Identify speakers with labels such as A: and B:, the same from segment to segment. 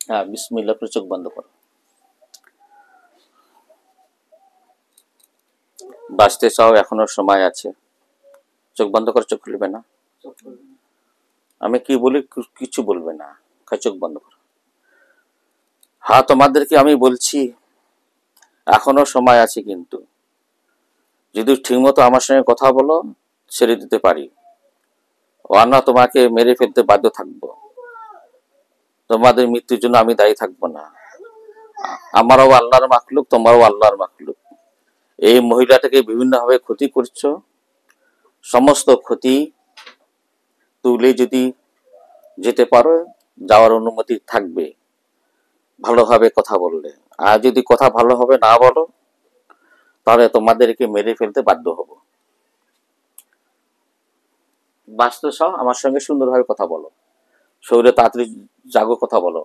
A: হ্যাঁ, বিসমিল্লাহ করে চোখ বন্ধ করো। বাঁচতে চাও, এখনো সময় আছে। চোখ বন্ধ করে, চোখ খুলবে না। আমি কি বলি কিছু বলবে না, চোখ বন্ধ করো। হ্যাঁ, তোমাদেরকে আমি বলছি এখনো সময় আছে, কিন্তু যদি ঠিকমতো আমার সঙ্গে কথা বলো ছেড়ে দিতে পারি, ওয়ানা তোমাকে মেরে ফেলতে বাধ্য থাকবো। তোমাদের মৃত্যুর জন্য আমি দায়ী থাকবো না। আমারও আল্লাহর মাখলুক, তোমারও আল্লাহর মাখলুক। এই মহিলাটাকে বিভিন্ন ভাবে ক্ষতি করছো, সমস্ত ক্ষতি তুলে যদি যেতে পারো, যাওয়ার অনুমতি থাকবে ভালোভাবে কথা বললে। আর যদি কথা ভালোভাবে না বলো, তাহলে তোমাদেরকে মেরে ফেলতে বাধ্য হব। বাঁচতে চাও, আমার সঙ্গে সুন্দরভাবে কথা বলো, শরীরে তাড়াতাড়ি জাগো, কথা বলো।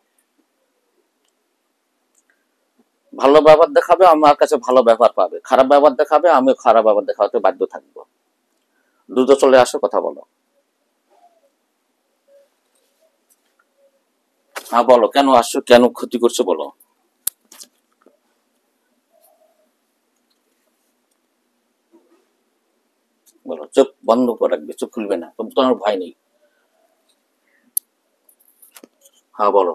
A: ভালো ব্যবহার দেখাবে, আমার কাছে ভালো ব্যবহার পাবে। খারাপ ব্যবহার দেখাবে, আমিও খারাপ ব্যবহার দেখাতে বাধ্য থাকবো। দ্রুত চলে আসো, কথা বলো। হ্যাঁ বলো, কেন আসছো, কেন ক্ষতি করছো বলো। বলো, চোখ বন্ধ করে রাখবে, চোখ খুলবে না, তোমার ভয় নেই। হ্যাঁ বলো,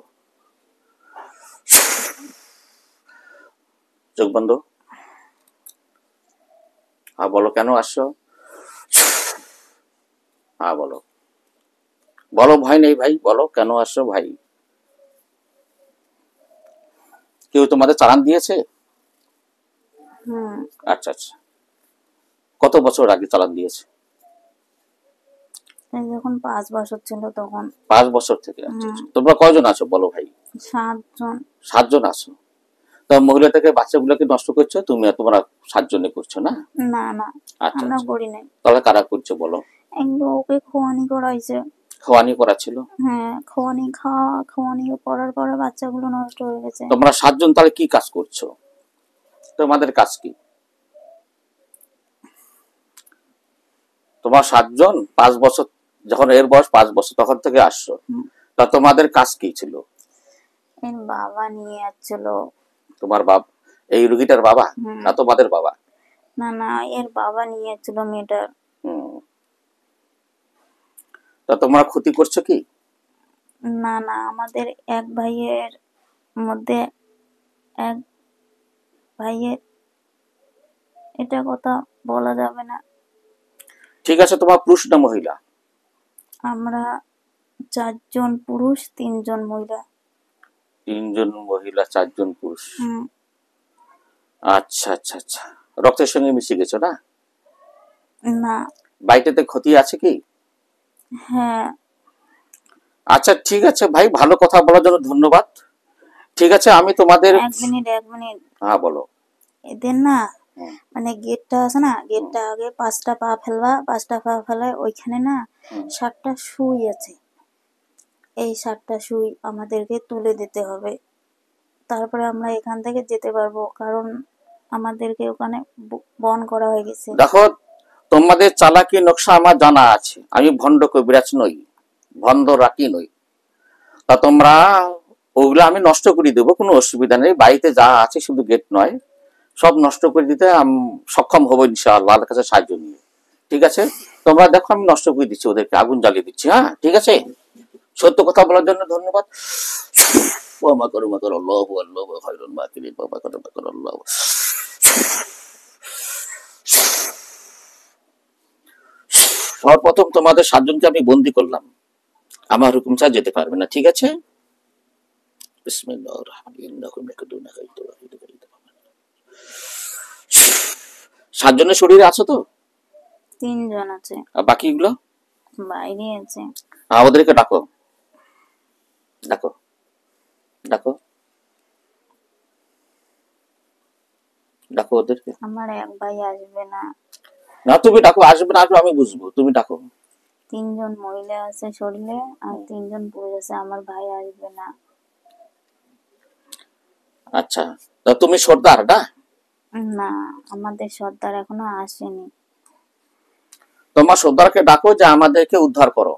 A: চোখ বন্ধ। হ্যাঁ বলো, কেন আসছো। হ্যাঁ বলো, বলো, ভয় নেই ভাই, বলো কেন আসছো ভাই। কেউ তোমাদের চালান দিয়েছে? আচ্ছা আচ্ছা, কত বছর আগে চালান দিয়েছে?
B: যখন 5 বছর ছিল তখন।
A: 5 বছর থেকে? আচ্ছা আচ্ছা, তোমরা কয়জন আছো বলো ভাই?
B: 7 জন।
A: 7 জন আছো। তো মহিলাটাকে, বাচ্চাগুলোকে নষ্ট করছো তুমি, তোমরা 7 জনে করছো না?
B: না না,
A: আচ্ছা
B: আমরা
A: আচ্ছা,
B: করি নাই।
A: তাহলে কারা করছো বলো?
B: এগুলো ওকে খোয়ানি করাইছে।
A: খোয়ানি করা ছিল?
B: হ্যাঁ, খোয়ানি করার পরে বাচ্চাগুলো নষ্ট হয়ে গেছে।
A: তোমরা 7 জন তাহলে কি কাজ করছো? তোমাদের কাজ কি? তোমার 7 জন 5 বছর, যখন এর বয়স 5 বছর তখন থেকে আসছো, তা তোমাদের কাজ কি ছিল?
B: এর বাবা নিয়ে যাচ্ছিল।
A: তোমার বাবা, এই রুগীটার বাবা না তোমাদের বাবা?
B: না না, এর বাবা নিয়ে যাচ্ছিল মেয়েটার।
A: তা তোমরা ক্ষতি করছো কি?
B: না না, আমাদের এক ভাইয়ের মধ্যে এক ভাইয়ের, এটা কথা বলা যাবে না।
A: ঠিক আছে, তোমার পুরুষ না মহিলা?
B: আমরা 4 জন পুরুষ, 3 জন মহিলা।
A: 3 জন মহিলা, 4 জন পুরুষ। আচ্ছা আচ্ছা আচ্ছা, রক্তের সঙ্গে মিশে গেছো না?
B: না।
A: বাড়িটাতে ক্ষতি আছে কি?
B: হ্যাঁ।
A: আচ্ছা ঠিক আছে ভাই, ভালো কথা বলার জন্য ধন্যবাদ। ঠিক আছে, আমি তোমাদের।
B: এক মিনিট।
A: হ্যাঁ বলো।
B: এদের না, মানে গেটটা আছে না, গেটটা আগে 5টা পা ফেলবা, 5টা পা ফেলায় ওইখানে না 7টা সুই আছে। এই 7টা সুই আমাদেরকে তুলে দিতে হবে, তারপরে আমরা এখান থেকে যেতে পারবো, কারণ আমাদেরকে ওখানে বন করা হয়ে গেছে।
A: দেখো, তোমাদের চালাকি নকশা আমার জানা আছে। আমি ভণ্ড কবিরাজ নই, ভণ্ড রাকি নই। তা তোমরা ওগুলো আমি নষ্ট করে দেবো, কোনো অসুবিধা নেই। বাড়িতে যা আছে, শুধু গেট নয়, সব নষ্ট করে দিতে সক্ষম হবো ইনশাআল্লাহ, আল্লাহর কাছে সাহায্য নিয়ে। ঠিক আছে, তোমরা দেখো আমি নষ্ট করে দিচ্ছি, ওদেরকে আগুন জ্বালিয়ে দিচ্ছি। হ্যাঁ ঠিক আছে, সত্য কথা বলার জন্য ধন্যবাদ। সর্বপ্রথম তোমাদের 7 জনকে আমি বন্দি করলাম, আমার হুকুম ছাড়া যেতে পারবে না। ঠিক আছে, বিসমিল্লাহির রহমানির রহিম। 7 জনের শরীরে আছো তো?
B: 3 জন আছে,
A: আর বাকিগুলো
B: বাইরে আছে।
A: ওদেরকে ডাকো, ডাকো, ডাকো, ডাকো ওদেরকে।
B: আমার এক ভাই আসবে না।
A: না তুমি ডাকো, আসবে না আসবে আমি বুঝবো, তুমি ডাকো।
B: 3 জন মহিলা আছে শরীরে আর 3 জন পুরুষ আছে, আমার ভাই আসবে না।
A: আচ্ছা, তা তুমি সর্দার না?
B: না, আমাদের সর্দার এখনো আসেনি।
A: তোমার সর্দারকে ডাকো যে আমাদেরকে উদ্ধার করো,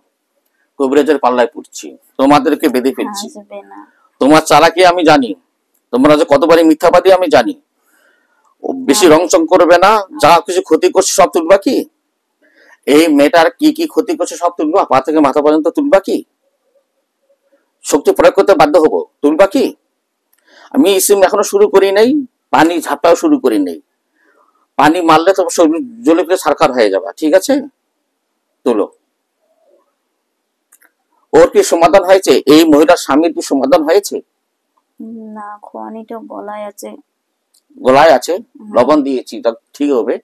A: কবিরাজের পাল্লায় পড়ছি, তোমাদেরকে বেঁধে ফেলছি।
B: আসবে না।
A: তোমার চালাকি আমি জানি, তোমরা যে কতবারই মিথ্যাবাদী আমি জানি। ও বেশি রংচং করবে না, যা কিছু ক্ষতি করছে সব তুলবা কি? এই মেয়েটার কি কি ক্ষতি করছে সব তুলবা, পা থেকে মাথা পর্যন্ত তুলবা কি? শক্তি প্রয়োগ করতে বাধ্য হবো, তুলবা কি? আমি ইসিম এখনো শুরু করি নাই, পানি ঝাপটাও শুরু করি নাই। পানি মারলে তো শরীর জ্বলে পুড়ে ছারখার হয়ে যাবে, ঠিক আছে? তুলো। ওর কি সমাধান হয়েছে? এই মহিলার স্বামীর কি সমাধান হয়েছে?
B: না, খোয়ানিটা গলায় আছে।
A: গলায় আছে, লবণ দিয়েছি, তা ঠিক হবে।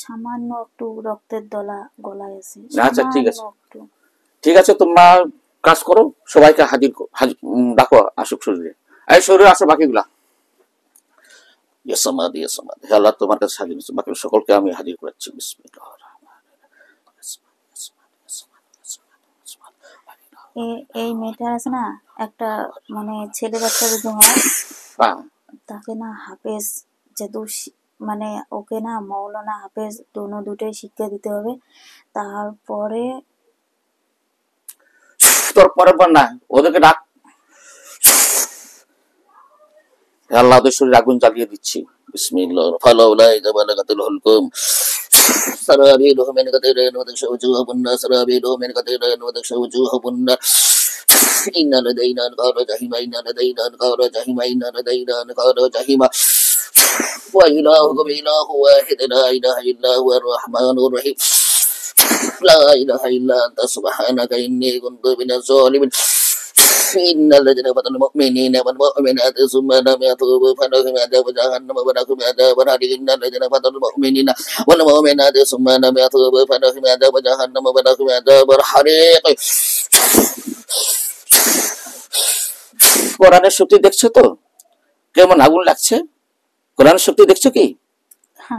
B: সামান্য একটু রক্তের দলা গলায় আছে।
A: আচ্ছা ঠিক আছে,
B: সামান্য একটু।
A: ঠিক আছে, তোমরা কাজ করো, সবাইকে ডাকো, আসুক শরীরে। এই শরীরে আসো বাকিগুলা। সমাধি সমাধি, আল্লাহ তোমার কাছে হাজির, বাকি সকলকে আমি হাজির করাচ্ছি। বিসমিল্লাহ।
B: এই মেয়েটার আছে না একটা, মানে ছেলে বাচ্চা যদি হয়
A: হ্যাঁ,
B: তাকে না হাফেজ যেহেতু মানে ওকে না মৌলানা হাফেজ দুটোই শিক্ষা দিতে হবে। তারপরে
A: তোর পরের বার না, ওদেরকে ডাক। আল্লাহ ওদের শরীরে আগুন জ্বালিয়ে দিচ্ছি। বিসমিল্লাহ। ফালাউলা ইযা বালাগাতুল হুলকুম সারাবিলুহুম মিন কাতিরিন ওয়া তাশউজুহুম সারাবিলুহুম মিন কাতিরিন ওয়া তাশউজুহুম ইন্না লাদাইনা আনকারা জাহিমা ইন্না লাদাইনা আনকারা জাহিমা ইন্না লাদাইনা আনকারা জাহিমা ওয়া ইলাহুকুম ইলাহু ওয়াহিদ লা ইলাহা ইল্লা হুয়ার রাহমানুর রহিম লা ইলাহা ইল্লা আনতা সুবহানাকা ইন্নী কুনতু মিনাজ জালিমিন إن الذين فتنوا المؤمنين والمؤمنات ثم لم يتوبوا فلهم عذاب جهنم ولهم عذاب الحريق إن الذين فتنوا المؤمنين والمؤمنات ثم لم يتوبوا فلهم عذاب جهنم ولهم عذاب الحريق। কোরআনের শক্তি দেখছো তো কেমন আগুন লাগছে? কোরআনের শক্তি দেখছো কি?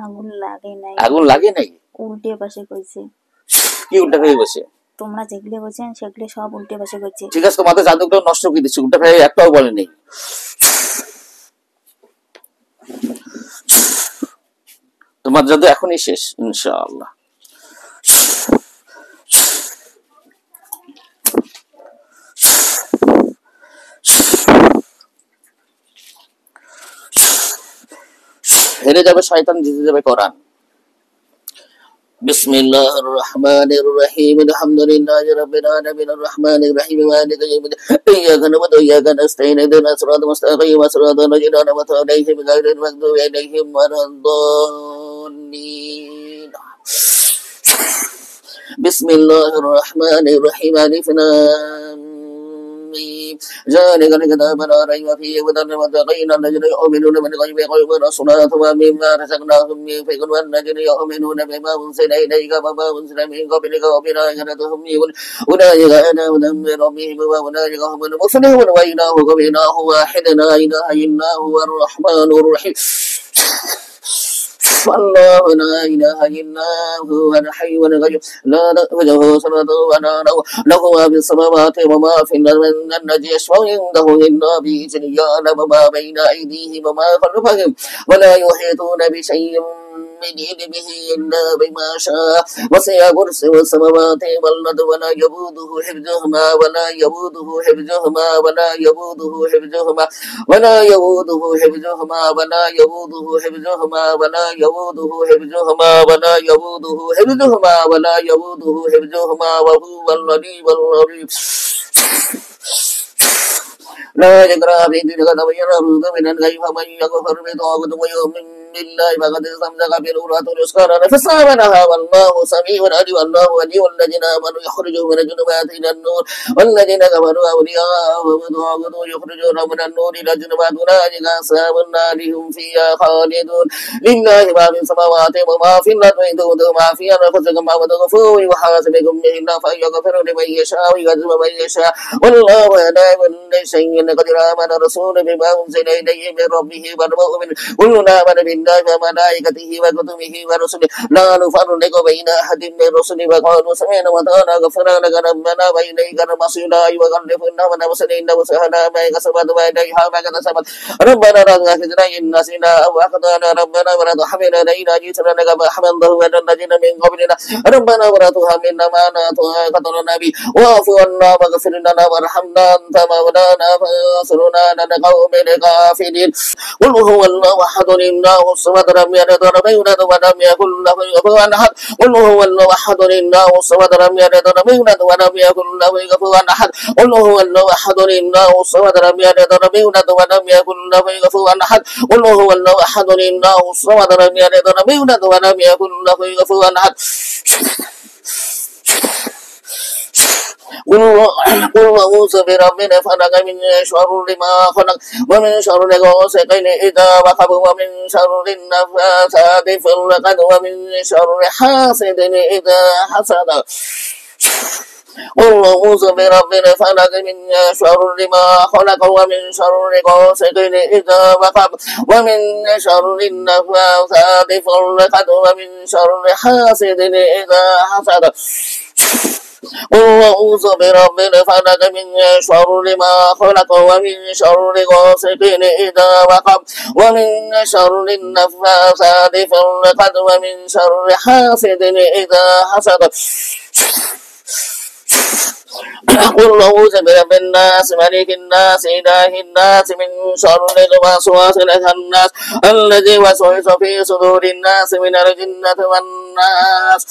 B: আগুন লাগে নাই।
A: আগুন লাগে নাই,
B: উল্টে পাশে কইছে।
A: কি উল্টা হয়ে গেছে?
B: তোমরা যেগুলো বলছেন সেগুলো সব উল্টে পাশে কইছে।
A: ঠিক আছে, তোমাদের জাদুগুলো নষ্ট করে দিচ্ছি, উল্টা হয়ে একটাও বলেনি। তোমার জাদু এখনই শেষ ইনশাআল্লাহ। হেরে যাবে শয়তান, জিতে যাবে কোরআন। بسم الله الرحمن الرحيم الحمد لله رب العالمين الرحمن الرحيم مالك يوم الدين إياك نعبد وإياك نستعين اهدنا الصراط المستقيم صراط الذين أنعمت عليهم غير المغضوب عليهم ولا الضالين. بسم الله الرحمن الرحيم ألف لام ميم ذلك الكتاب لا ريب فيه هدى للمتقين الذين يؤمنون بالغيب ويقيمون الصلاة ومما رزقناهم ينفقون والذين يؤمنون بما أنزل إليك وما أنزل من قبلك وبالآخرة هم يؤمنون أولئك على هدى من ربهم وأولئك هم المفلحون وإلهكم إله واحد لا إله إلا هو الرحمن الرحيم الله لا إله إلا هو الحي القيوم لا تأخذه سنة ولا نوم له ما في السماوات وما في الأرض من الذي يشفع عنده إلا بإذنه يعلم ما بين أيديهم وما خلفهم ولا يحيطون بشيء من علمه إلا بما شاء وسع كرسيه السماوات والأرض ولا يؤوده حفظهما ولا يؤوده حفظهما ولا يؤوده حفظهما ولا يؤوده حفظهما ولا يؤوده حفظهما ولا يؤوده حفظهما ولا يؤوده حفظهما ولا يؤوده حفظهما وهو العلي العظيم. لا يقرأ في دينك تبين الرزق من الغيب فمن يكفر بطاغوت ويؤمن بالله فقد استمسك بالعروة الوثقى لا انفصام لها والله سميع عليم. الله ولي الذين آمنوا يخرجهم من الظلمات إلى النور والذين كفروا أولياءهم الطاغوت يخرجونهم من النور إلى الظلمات أولئك أصحاب النار هم فيها خالدون. لله ما في السماوات وما في الأرض وإن تبدوا ما في أنفسكم أو تخفوه يحاسبكم به الله فيغفر لمن يشاء ويعذب من يشاء والله على كل شيء قدير. آمن الرسول بما أنزل إليه من ربه والمؤمن كلنا آمن بالله بالله وملائكته وكتبه ورسله لا نفرق بين أحد من رسله وقالوا سمعنا وأطعنا غفرانك ربنا وإليك المصير لا يكلفنا ونفسا إلا وسعها ما كسبت وإليها ما كسبت ربنا لا تؤاخذنا إن نسينا أو أخطأنا ربنا ولا تحمل علينا جسرا كما حملته على الذين من قبلنا ربنا ولا تحملنا ما لا طاقة لنا به واعف عنا واغفر لنا وارحمنا أنت مولانا فانصرنا على القوم الكافرين قل هو الله أحد الله الصمد لم يلد ولم يولد ولم يكن له كفوا أحد قل هو الله أحد الله الصمد لم يلد ولم يولد ولم يكن له كفوا أحد قل هو الله أحد الله الصمد لم يلد ولم يولد ولم يكن له كفوا أحد قل هو الله أحد الله الصمد لم يلد ولم يولد ولم يكن له كفوا أحد قل أعوذ برب الفلق من شر ما خلق ومن شر غاسق إذا وقب ومن شر النفاثات في العقد ومن شر حاسد إذا حسد قل أعوذ برب الفلق من شر ما خلق ومن شر غاسق إذا وقب ومن شر النفاثات في العقد ومن شر حاسد إذا حسد قل أعوذ برب الفلق من شر ما خلق ومن شر غاسق إذا وقب ومن شر النفاثات في العقد ومن شر حاسد إذا حسد قل أعوذ برب الناس ملك الناس إله الناس من شر الوسواس الخناس الذي يوسوس في صدور الناس من الجنة والناس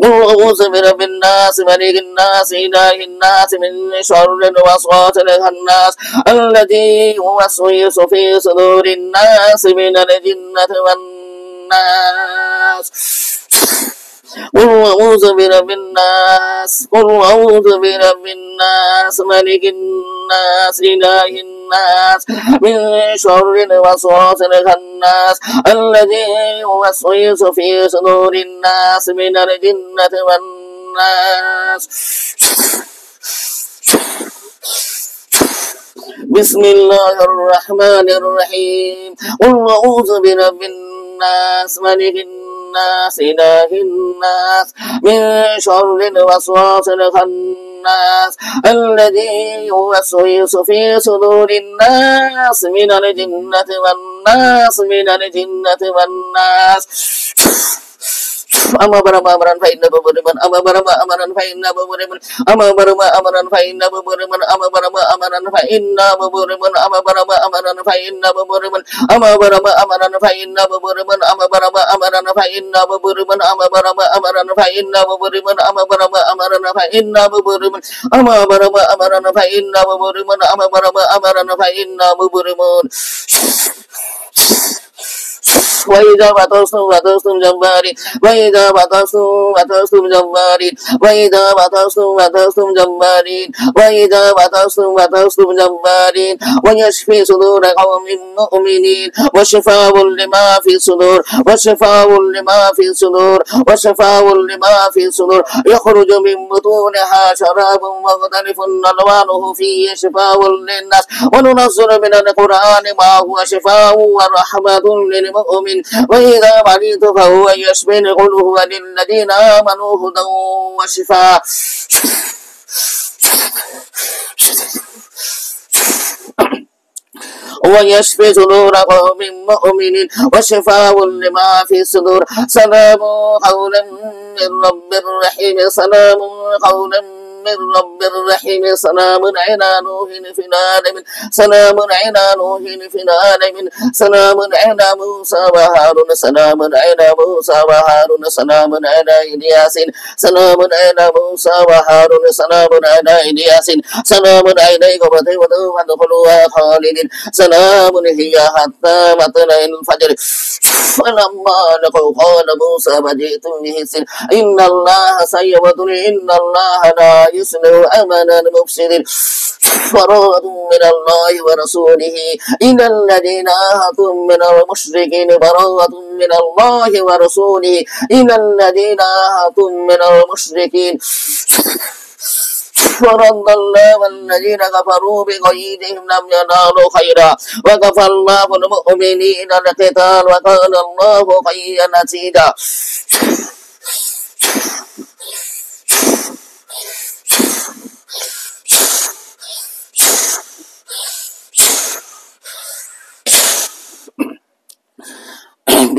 A: قل أعوذ برب الناس ملك الناس إله الناس من شر الوسواس الخناس الذي يوسوس في صدور الناس من الجنة والناس قل أعوذ برب الناس قل أعوذ برب الناس ملك الناس إله الناس من شر الوسواس الخناس الذي يوسوس في صدور الناس من الجنة والناس بسم الله الرحمن الرحيم قل أعوذ برب الناس ملك الناس إله الناس من شر الوسواس الخناس الذي يوسوس في صدور الناس من الجنة والناس من الجنة والناس أما برما أمرا فإن ببرمن أما برما أمرا فإن ببرمن أما برما أمرا فإن ببرمن أما برما أمرا فإن ببرمن أما برما أمرا فإن ببرمن أما برما أمرا فإن ببرمن أما برما أمرا فإن ببرمن أما برما أمرا فإن ببرمن أما برما أمرا فإن ببرمن أما برما أمرا فإن ببرمن أما برما أمرا فإن ببرمن وإذا بطشتم جبارين وإذا بطشتم جبارين وإذا بطشتم جبارين وإذا بطشتم جبارين ويشفي صدور قوم مؤمنين وشفاء لما في الصدور وشفاء لما في الصدور وشفاء لما في الصدور يخرج من بطونها شراب مختلف ألوانه فيه شفاء للناس وننزل من القرآن ما هو شفاء ورحمة للمؤمن وإذا مرضت فهو يشفين قل هو للذين آمنوا هدى وشفاء ويشفي صدور قوم مؤمنين وشفاء لما في الصدور سلام قولا من رب رحيم سلام قولا من رب الرحيم سلام على نوح في العالمين سلام على نوح في العالمين سلام على موسى وهارون سلام على موسى وهارون سلام على إلياس سلام على موسى وهارون سلام على إلياس سلام عليكم وادخلوها خالدين سلام هي حتى مطلع الفجر فلما لقوا قال موسى وجئتم به السن إن الله سيبطل إن الله لا يصلح أمل المفسدين براءة من الله ورسوله إلى الذين عاهدتم من المشركين براءة من الله ورسوله إلى الذين عاهدتم من المشركين ورد الله الذين كفروا بغيظهم لم ينالوا خيرا وكفى الله المؤمنين القتال وكان الله قويا عزيزا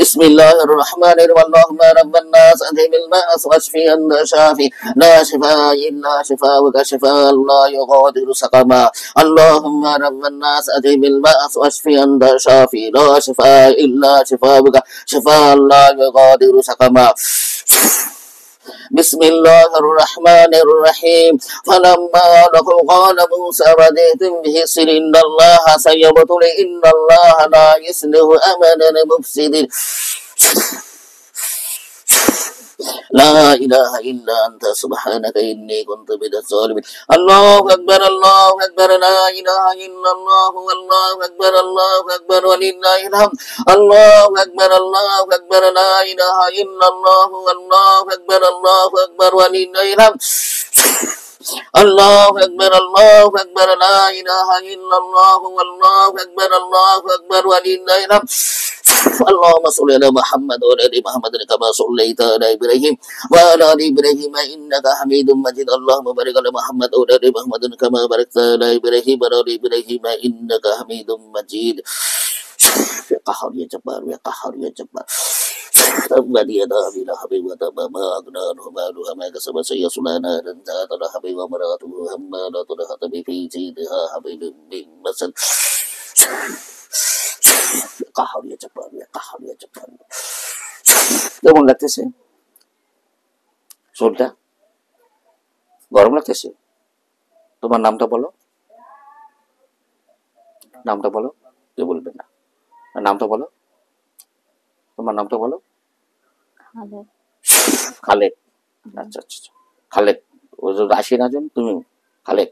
A: بسم الله الرحمن الرحيم اللهم رب الناس أذهب البأس واشفي أنت شافي لا شفاء إلا شفاءك شفاء لا يغادر سقما اللهم رب الناس أذهب البأس واشفي أنت شافي لا شفاء إلا شفاءك شفاء لا يغادر سقما بسم الله الرحمن الرحيم فلما لقوا قال موسى رديتم به سر إن الله سيبطل إن الله لا يصلح أمل المفسدين لا إله إلا أنت سبحانك إني كنت من الظالمين الله أكبر لا إله إلا الله والله أكبر ولله الحمد الله أكبر لا إله إلا الله والله أكبر ولله الحمد الله أكبر لا إله إلا الله والله أكبر ولله الحمد اللهم صل على محمد وعلى ال محمد كما صليت على ابراهيم وعلى ال ابراهيم انك حميد مجيد اللهم بارك على محمد وعلى ال محمد كما باركت على ابراهيم وعلى ال ابراهيم انك حميد مجيد يا قهار يا جبار يا قهار يا جبار تبت يدا ابي لهب وتب ما اغنى عنه ماله ما كسب سيصلى نارا ذات لهب وامراته حمالة الحطب في جيدها حبل من مسد قهر يا جبار يا قهر يا جبار কেমন লাগতেছে শরীরটা গরম লাগতেছে তোমার নামটা বলো কে বলবে না নামটা বলো তোমার নামটা বলো খালেক আচ্ছা খালেক ওই যে 80 জন তুমি খালেক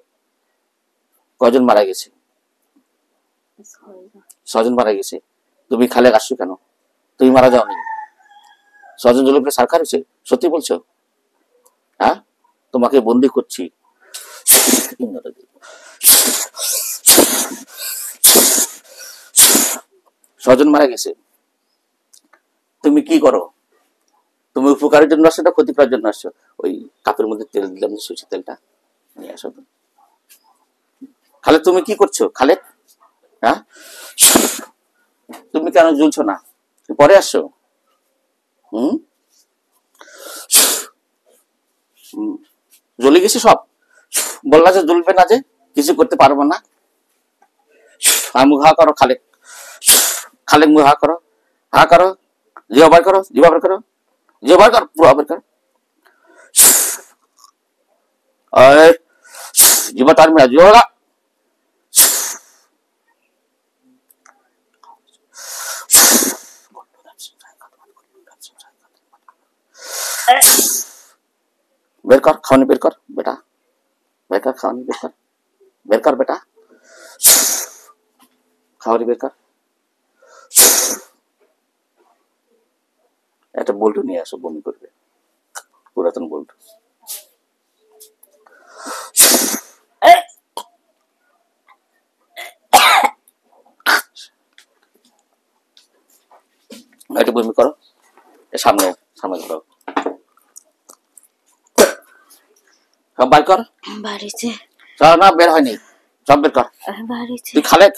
A: কয়জন মারা গেছে 6 জন মারা গেছে তুমি খালেক আসছো কেন তুমি মারা যাওনি 6 জন জলের উপরে সরকার হয়েছে সত্যি বলছো হ্যাঁ তোমাকে বন্দি করছি 6 জন মারা গেছে তুমি কি করো তুমি উপকারের জন্য আসছো না ক্ষতি করার জন্য আসছো ওই কাপের মধ্যে তেল দিলাম সরষের তেলটা নিয়ে আসো খালেক তুমি কি করছো খালেক হ্যাঁ তুমি কেন জ্বলছো না পরে আসছো জ্বলে গেছে সব বললা যে জ্বলবে না যে কিছু করতে পারবো না আর মুখ হা করো খালেক মুখ হা করো জিভা বার করো পুরো বার করো জিভা তার মেয়ে জিভা বের কর খাওয়ানি বের কর বেটা খাওয়ানি বের কর বেটা খাওয়ানি বের কর একটা বল্টু নিয়ে আসো বমি করবে পুরাতন বল্টু একটা বমি করো সামনে করো সব বার কর
B: বাড়িতে
A: না বের হয়নি সব বের কর তুই খালেক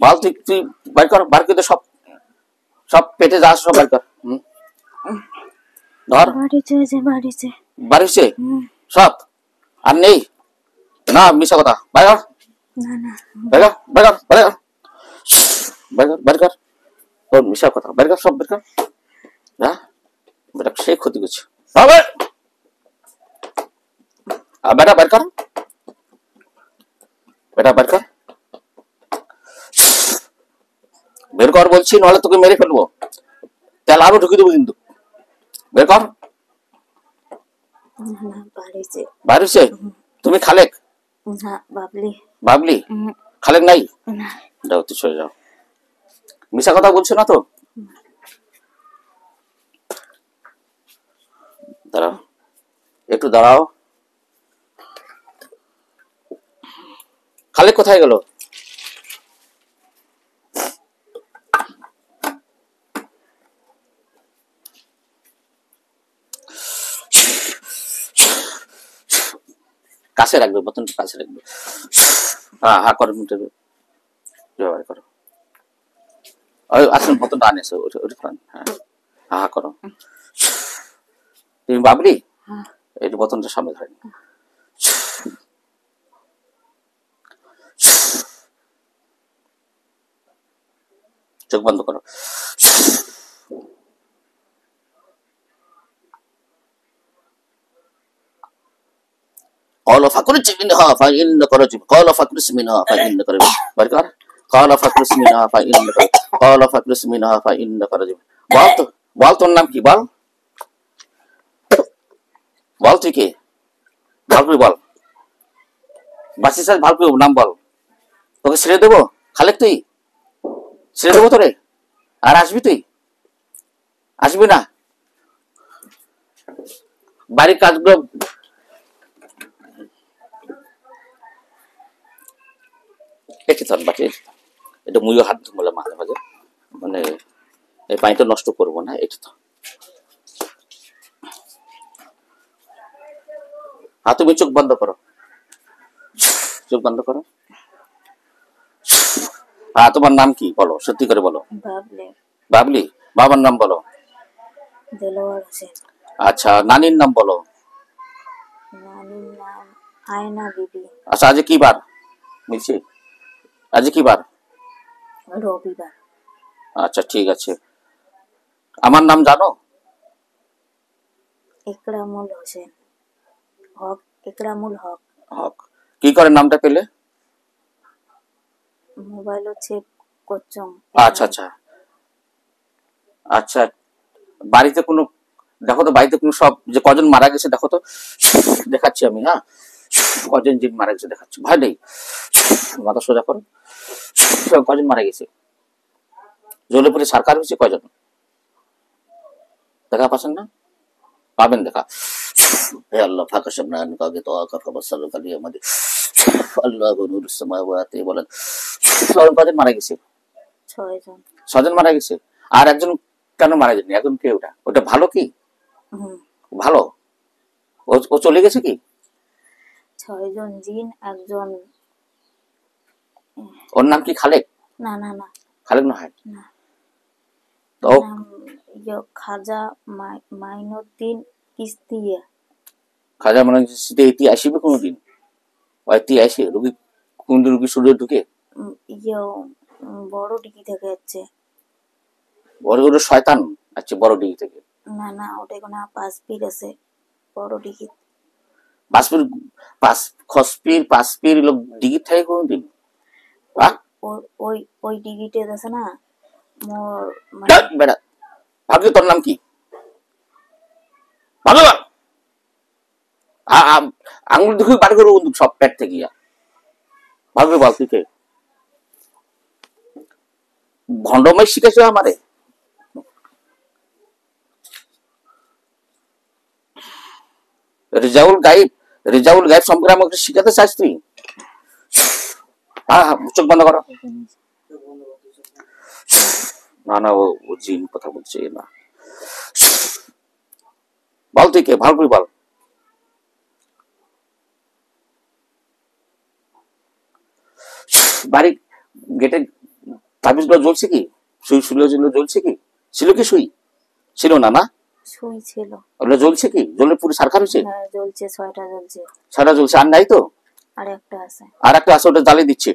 A: বল তুই বার কর বার করে সব পেটে যা সব বার কর ধর বাড়িতে সব আর নেই না মিশা কথা বার কর তোর মিশা কথা বার কর সব বার কর হ্যাঁ বেটা সে ক্ষতি করছে বেটা বার কর বের কর বলছি নাহলে তোকে মেরে ফেলবো তেল আরো ঢুকিয়ে দেবো কিন্তু বের কর বাড়িছে তুমি খালেক বাবলি খালেক নাই যাও তুই সরে যাও মিশা কথা বলছো না তো দাঁড়াও একটু দাঁড়াও খালেক কোথায় গেল? কাছে রাখবে, বোতলটা কাছে রাখবে। হ্যাঁ হ্যাঁ করো, ব্যবহার করো। ওই আসুন বোতলটা আনেছো, হ্যাঁ হ্যাঁ করো। তুমি বাবলি এই বোতলটা সামনে ধরেন। চোখ বন্ধ করো। قال فاخرج منها فإنك رجيم قال فاخرج منها فإنك رجيم بركار قال فاخرج منها فإنك قال فاخرج منها فإنك رجيم বল তোর নাম কি? বল তুই কে? বল বাসি স্যার নাম বল। তোকে ছেড়ে দেবো খালেক? তুই ছেড়ে দেবো তোরে? আর আসবি তুই? আসবি না? বাড়ির কাজগুলো একটু ধর বাকি, এটা মুইও হাত ধুমলে মাঝে মাঝে, মানে এই পানিটা নষ্ট করবো না। এটা তো তুমি চোখ বন্ধ করো, চোখ বন্ধ করো। তোমার নাম কি বলো, সত্যি করে বলো। বাবলি। বাবার নাম বলো।
B: দেলোয়ার হোসেন।
A: আচ্ছা, নানির নাম বলো।
B: নানির নাম আয়না বিবি।
A: আচ্ছা, আজ কি বার? মিলছে আজ কি বার?
B: রবিবার।
A: আচ্ছা ঠিক আছে। আমার নাম জানো?
B: ইকরামুল হোসেন হক। ইকরামুল হক।
A: হক। কি করে নামটা পেলে?
B: মোবাইল চেক করছম।
A: আচ্ছা আচ্ছা আচ্ছা। বাড়িতে কোনো দেখো তো, বাড়িতে কোনো সব যে কজন মারা গেছে দেখো তো, দেখাচ্ছি আমি। হ্যাঁ, কজন জিন মারা গেছে দেখাচ্ছি। ভয় নেই, মাথা সোজা করো। কজন মারা গেছে? জ্বলে পড়ে সরকার হয়েছে কজন? দেখা পাচ্ছেন না? পাবেন দেখা। হে আল্লাহ, ফাঁকা সামনে কাগে তো আকা ফাবাসাল কালি আমাদের আল্লাহ নূরুস সামাওয়াতি বলেন। কজন মারা গেছে?
B: 6 জন।
A: 6 জন মারা গেছে। আর একজন কেন মারা যায়নি? একজন কে? ওটা ভালো কি? ভালো। ও চলে গেছে কি?
B: 6 জন জিন, একজন।
A: ওর নাম কি খালেক?
B: না না না,
A: খালেক নয়
B: না।
A: তো
B: খাজা মাইনুদ্দিন চিশতিয়া।
A: খাজা মাইনুদ্দিন এটি আসবে কোনদিন? এটি আসে রুগী কোন রুগী শুরু ঢুকে?
B: বড় ডিগি থেকে যাচ্ছে।
A: বড় বড় শয়তান আছে বড় ডিগি থেকে?
B: না না, ওটা কোনো পাঁচপীর আছে বড় ডিগি। পাঁচপীর লোক ডিগি থাকে কোনদিন? ওই ডিগিটে আছে না মোর
A: বেড়া। ভাবলি তোর নাম কি? ভালো আঙুল দেখে বার করে বন্ধু সব পেট থেকে গিয়া ভাববে। বল তুই কে? ভণ্ডমাই শিখেছে আমারে। রেজাউল গাইব সম্পর্কে আমাকে শিখাতে চাস তুই? হ্যাঁ, চোখ বন্ধ করো। না না, ও জিন কথা বলছে না। বল তুই কে? ভালো করে বল। বাড়ি গেটে তাবিজ গুলো জ্বলছে কি? সুই জ্বলছে কি? ছিল কি সুই? ছিল না? না
B: সুই ছিল।
A: ওগুলো জ্বলছে কি? জ্বলে পুরো সারখার হয়েছে?
B: হ্যাঁ জ্বলছে, 6টা জ্বলছে।
A: 6টা জ্বলছে। আর নাই তো?
B: আর একটা আছে।
A: আর একটা আছে, ওটা জ্বালিয়ে দিচ্ছে।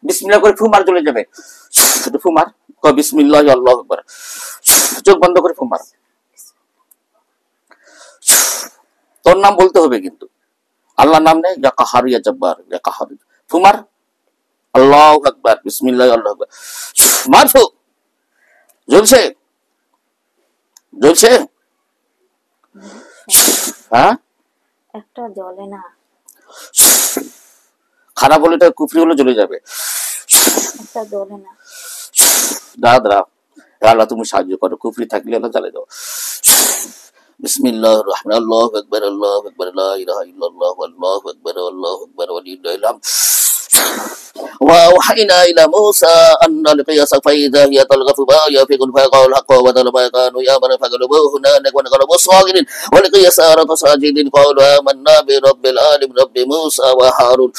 A: বিসমিল্লাহ করে ফু মার, জ্বলে যাবে। ফু মার, কয় বিসমিল্লাহ আল্লাহু আকবার। চোখ বন্ধ করে ফু মার। তোর নাম বলতে হবে কিন্তু, আল্লাহর নাম নেই। ইয়া কাহার ইয়া জব্বার ইয়া কাহার। ফু মার, আল্লাহু আকবার, বিসমিল্লাহ আল্লাহু আকবার। মার ফু। জ্বলছে? জ্বলছে? হ্যাঁ,
B: একটা জ্বলে না।
A: খারাপ হলে এটা কুফরি হলে জ্বলে যাবে।
B: একটা জ্বলে না।
A: দাদা আল্লাহ তুমি সাহায্য করো, কুফরি থাকলে আল্লাহ জ্বালিয়ে দাও। বিসমিল্লাহির রহমানির রহিম। আল্লাহু আকবার আল্লাহু আকবার লা ইলাহা ইল্লাল্লাহু আল্লাহু আকবার আল্লাহু আকবার ওয়া লিল্লাহিল হামদ। وأوحينا إلى موسى أن ألقي عصاك فإذا هي تلقف ما يأفكون فقالوا الحق وبطل ما كانوا يعملون فغلبوه هنالك وانقلبوا صاغرين ولقي السحرة ساجدين قالوا آمنا برب العالمين رب موسى وهارون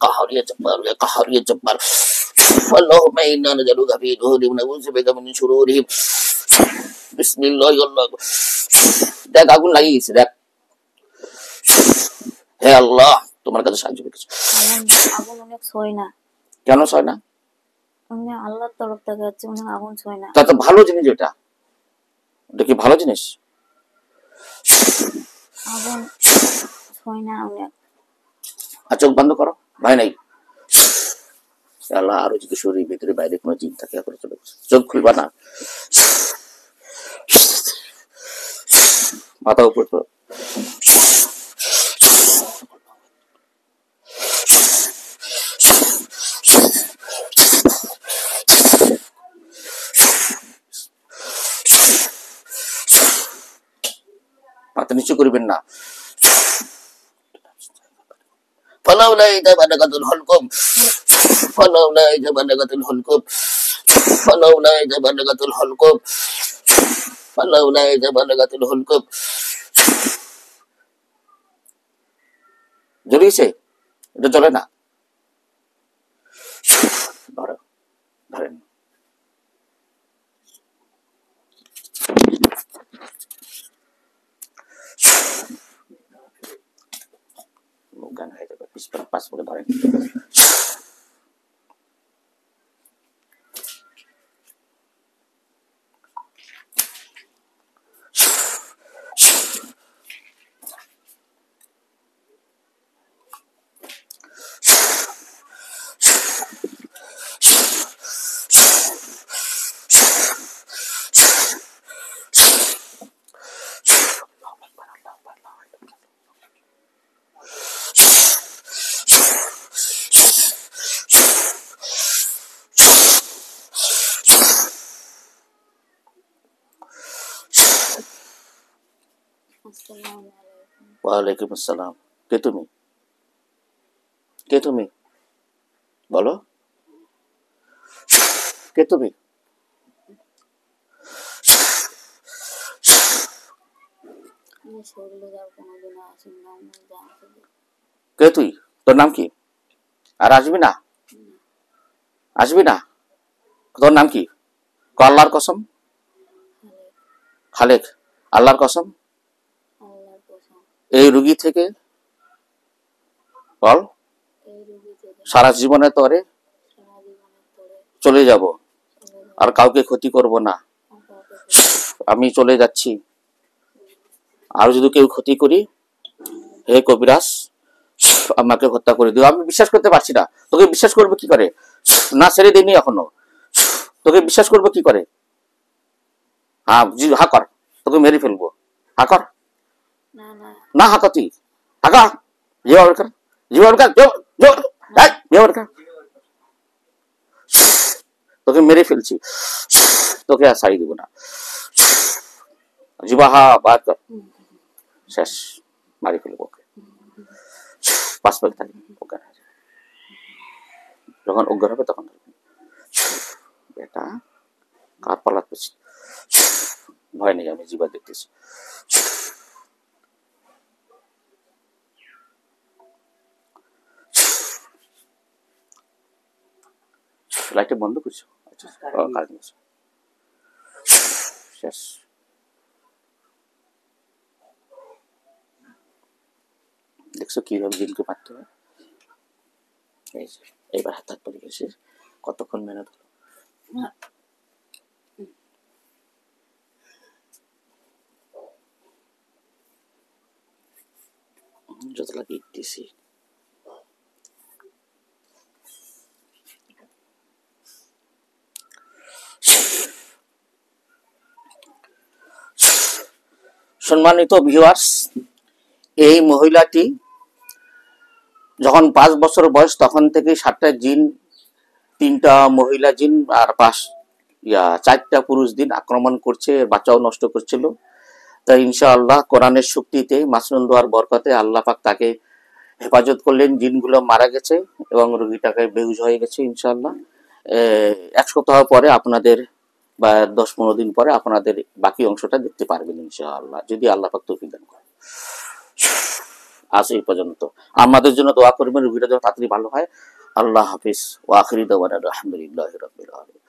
A: قهر يا جبار يا قهر يا جبار اللهم إنا نجعلك في نحورهم ونعوذ بك من شرورهم بسم الله الله দেখ আগুন লাগিয়েছে দেখ হে আল্লাহ তোমার কাছে সাহায্য পেয়েছি
B: আগুন অনেক ছয় না
A: কেন ছয় না
B: উনি আল্লাহর তরফ থেকে আছে উনি আগুন ছয় না
A: তা তো ভালো জিনিস এটা এটা কি ভালো জিনিস
B: আগুন ছয় না উনি
A: আর চোখ বন্ধ করো ভয় নাই আল্লাহ আরো যদি শরীর ভিতরে বাইরে কোনো জিন থাকে করে চলে চোখ খুলবা না মাথা উপর তো মাথা নিচু করবেন না فلولا إذا بلغت الحلقوم فلولا إذا بلغت الحلقوم فلولا إذا بلغت الحلقوم فلولا إذا بلغت الحلقوم জড়িয়েছে এটা চলে না ধরেন গান হয়ে যাবে পাঁচ করে ধরেন ওয়ালাইকুম আসসালাম কে তুমি বলো কে তুমি কে তুই তোর নাম কি আর আসবি না তোর নাম কি আল্লাহর কসম খালেক আল্লাহর কসম এই রোগী থেকে বল সারা জীবনে তরে চলে যাব আর কাউকে ক্ষতি করব না আমি চলে যাচ্ছি আর যদি কেউ ক্ষতি করি হে কবিরাজ আমাকে হত্যা করে দিও আমি বিশ্বাস করতে পারছি না তোকে বিশ্বাস করবো কি করে না ছেড়ে দিইনি এখনো তোকে বিশ্বাস করবো কি করে হ্যাঁ হা কর তোকে মেরে ফেলবো হা কর না হাঁকা তুই হাঁকা তোকে মেরে ফেলছি তোকে আর ছাড়ি দিব না জিবা হা বার কর শেষ মারি ফেলবো ওকে পাঁচ পাক থাকবে অজ্ঞান হয়ে যাবে যখন অজ্ঞান হবে তখন এটা কার পালাত পেছি ভয় নেই আমি জিবা দেখতেছি লাইটটা বন্ধ করছো শেষ দেখছো কিভাবে জিনকে মারতে হয় এবার হাত পরে গেছে কতক্ষণ মেহনত হলো যত লাগিয়ে দিছি সম্মানিত ভিউয়ার্স এই মহিলাটি যখন 5 বছর বয়স তখন থেকে 7টা জিন 3টা মহিলা জিন আর 4টা পুরুষ জিন আক্রমণ করছে বাচ্চাও নষ্ট করছিল তাই ইনশাআল্লাহ কোরআনের শক্তিতে মাসনুন দোয়ার বরকতে আল্লাহ পাক তাকে হেফাজত করলেন, জিনগুলো মারা গেছে এবং রোগীটাকে বেহুশ হয়ে গেছে। ইনশাআল্লাহ 1 সপ্তাহ পরে আপনাদের বা 10-15 দিন পরে আপনাদের বাকি অংশটা দেখতে পারবেন ইনশাআল্লাহ, যদি আল্লাহ পাক তৌফিক দান করে। আজ এই পর্যন্ত। আমাদের জন্য দোয়া করবেন, রোগীটা যেন তাড়াতাড়ি ভালো হয়। আল্লাহ হাফিজ। ওয়া আখিরি দাওয়ানা আলহামদুলিল্লাহি রাব্বিল আলামিন।